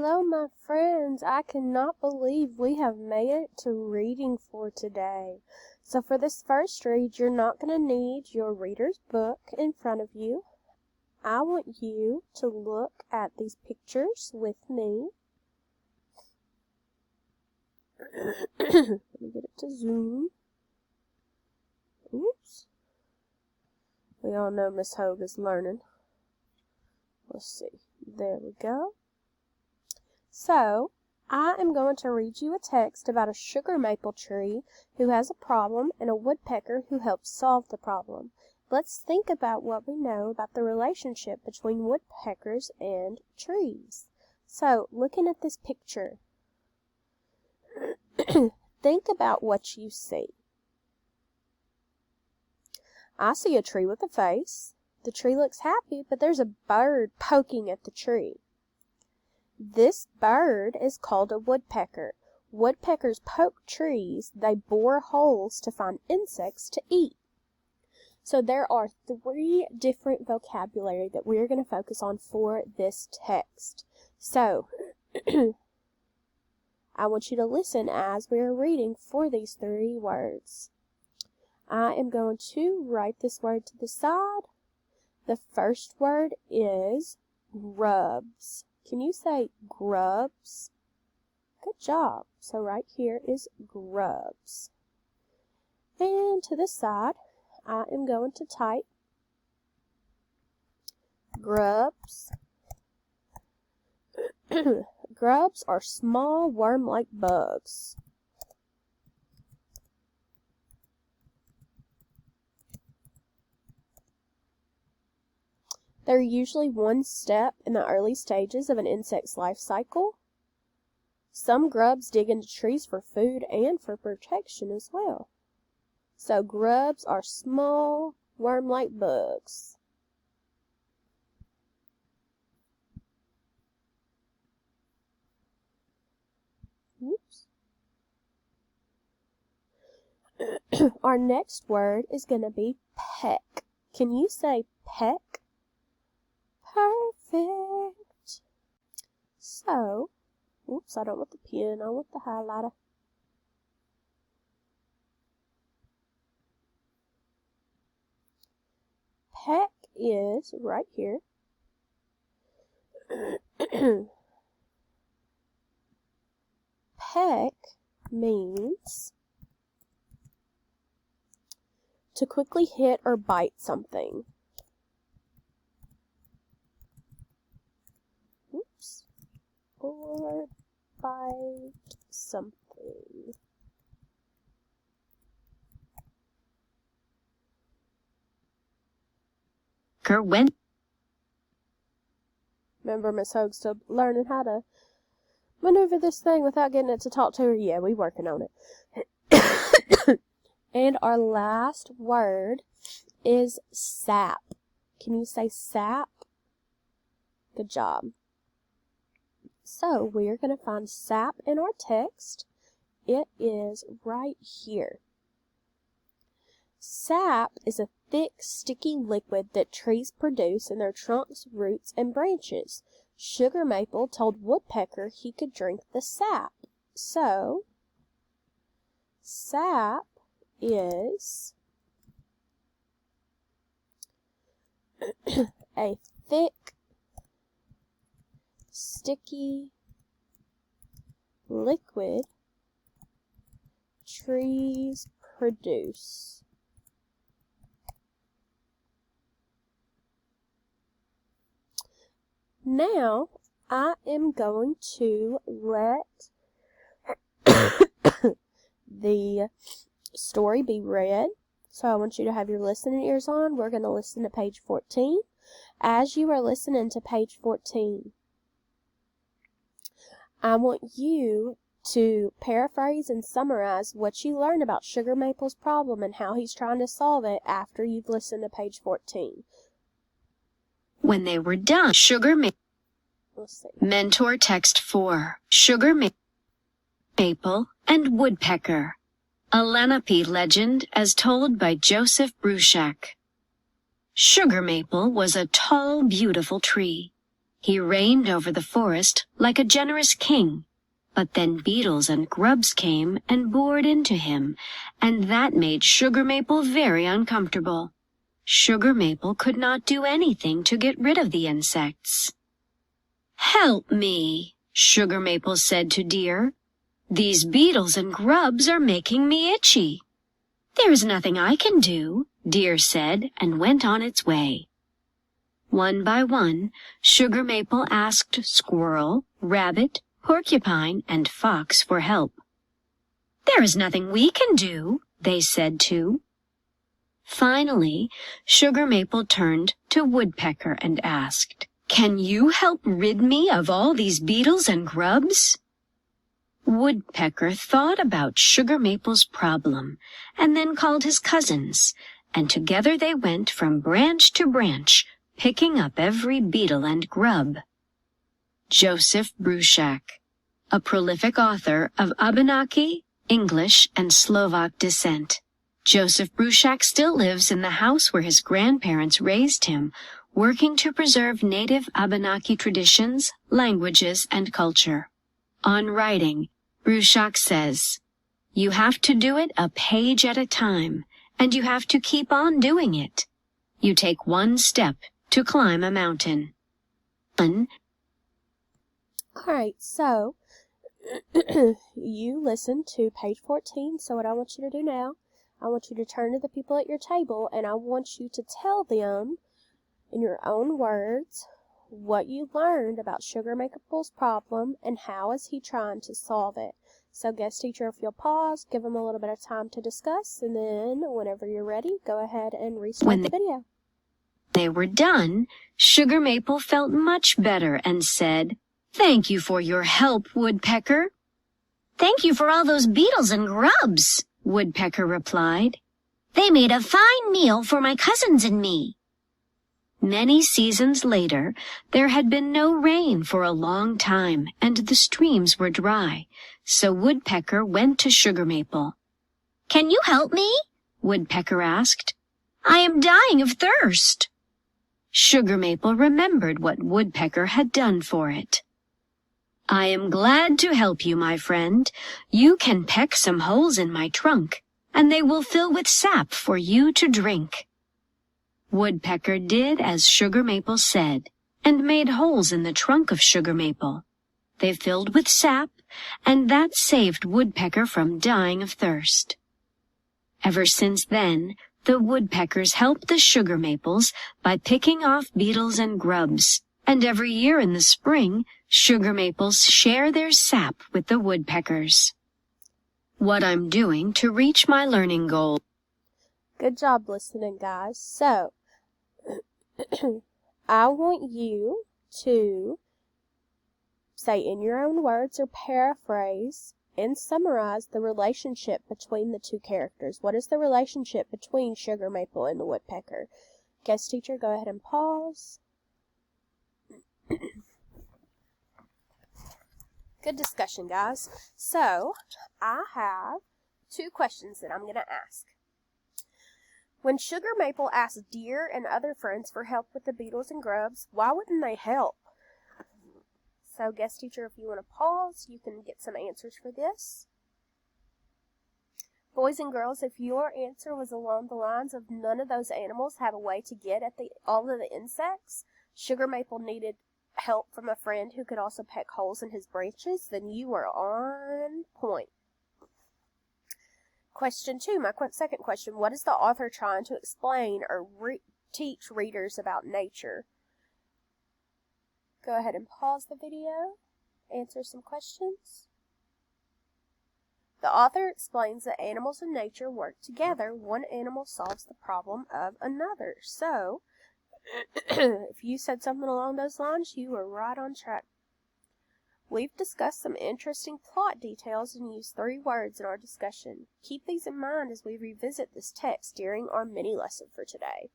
Hello, my friends. I cannot believe we have made it to reading for today. So for this first read, you're not going to need your reader's book in front of you. I want you to look at these pictures with me. Let me get it to zoom. Oops. We all know Miss Hogue is learning. Let's see. There we go. So, I am going to read you a text about a sugar maple tree who has a problem and a woodpecker who helps solve the problem. Let's think about what we know about the relationship between woodpeckers and trees. So, looking at this picture, think about what you see. I see a tree with a face. The tree looks happy, but there's a bird poking at the tree. This bird is called a woodpecker. Woodpeckers poke trees. They bore holes to find insects to eat. So there are 3 different vocabulary that we're going to focus on for this text. So, I want you to listen as we're reading for these 3 words. I am going to write this word to the side. The first word is grubs. Can you say grubs? Good job. So right here is grubs. And to the side, I am going to type grubs. Grubs are small worm-like bugs. They're usually one step in the early stages of an insect's life cycle. Some grubs dig into trees for food and for protection as well. So grubs are small, worm-like bugs. Oops. Our next word is going to be peck. Can you say peck? Perfect. So, oops, I don't want the pen, I want the highlighter. Peck is right here. Peck means to quickly hit or bite something. Or bite something. Remember, Miss Hogue still learning how to maneuver this thing without getting it to talk to her? Yeah, we working on it. And our last word is sap. Can you say sap? Good job. So, we're going to find sap in our text. It is right here. Sap is a thick, sticky liquid that trees produce in their trunks, roots, and branches. Sugar maple told woodpecker he could drink the sap. So, sap is a thick, sticky liquid trees produce. Now, I am going to let the story be read. So I want you to have your listening ears on. We're going to listen to page 14. As you are listening to page 14, I want you to paraphrase and summarize what you learn about Sugar Maple's problem and how he's trying to solve it after you've listened to page 14. When they were done, Mentor text 4, Sugar Maple and Woodpecker. A Lenape legend as told by Joseph Bruchac. Sugar Maple was a tall, beautiful tree. He reigned over the forest like a generous king. But then beetles and grubs came and bored into him, and that made Sugar Maple very uncomfortable. Sugar Maple could not do anything to get rid of the insects. "Help me," Sugar Maple said to Deer. "These beetles and grubs are making me itchy." "There is nothing I can do," Deer said, and went on its way. One by one, Sugar Maple asked Squirrel, Rabbit, Porcupine, and Fox for help. "There is nothing we can do," they said too. Finally, Sugar Maple turned to Woodpecker and asked, "Can you help rid me of all these beetles and grubs?" Woodpecker thought about Sugar Maple's problem, and then called his cousins, and together they went from branch to branch, picking up every beetle and grub. Joseph Bruchac, a prolific author of Abenaki, English, and Slovak descent. Joseph Bruchac still lives in the house where his grandparents raised him, working to preserve native Abenaki traditions, languages, and culture. On writing, Bruchac says, "You have to do it a page at a time, and you have to keep on doing it. You take one step to climb a mountain." Alright, so you listened to page 14, so what I want you to do now, I want you to turn to the people at your table, and I want you to tell them, in your own words, what you learned about Sugar Maple's problem and how is he trying to solve it. So guest teacher, if you'll pause, give them a little bit of time to discuss, and then whenever you're ready, go ahead and restart the video. They were done, Sugar Maple felt much better and said, "Thank you for your help, Woodpecker." "Thank you for all those beetles and grubs," Woodpecker replied. "They made a fine meal for my cousins and me." Many seasons later, there had been no rain for a long time, and the streams were dry, so Woodpecker went to Sugar Maple. "Can you help me?" Woodpecker asked. "I am dying of thirst." Sugar Maple remembered what Woodpecker had done for it. "I am glad to help you, my friend. You can peck some holes in my trunk, and they will fill with sap for you to drink." Woodpecker did as Sugar Maple said, and made holes in the trunk of Sugar Maple. They filled with sap, and that saved Woodpecker from dying of thirst. Ever since then, the woodpeckers help the sugar maples by picking off beetles and grubs, and every year in the spring, sugar maples share their sap with the woodpeckers. What I'm doing to reach my learning goal. Good job listening, guys. So, I want you to say in your own words or paraphrase and summarize the relationship between the two characters. What is the relationship between Sugar Maple and the woodpecker? Guest teacher, go ahead and pause. Good discussion, guys. So, I have two questions that I'm going to ask. When Sugar Maple asked Deer and other friends for help with the beetles and grubs, why wouldn't they help? So, guest teacher, if you want to pause, you can get some answers for this. Boys and girls, if your answer was along the lines of none of those animals have a way to get at all of the insects, Sugar Maple needed help from a friend who could also peck holes in his branches, then you are on point. Question 2, my second question, what is the author trying to explain or teach readers about nature? Go ahead and pause the video, answer some questions. The author explains that animals and nature work together. One animal solves the problem of another. So, if you said something along those lines, you were right on track. We've discussed some interesting plot details and used 3 words in our discussion. Keep these in mind as we revisit this text during our mini lesson for today.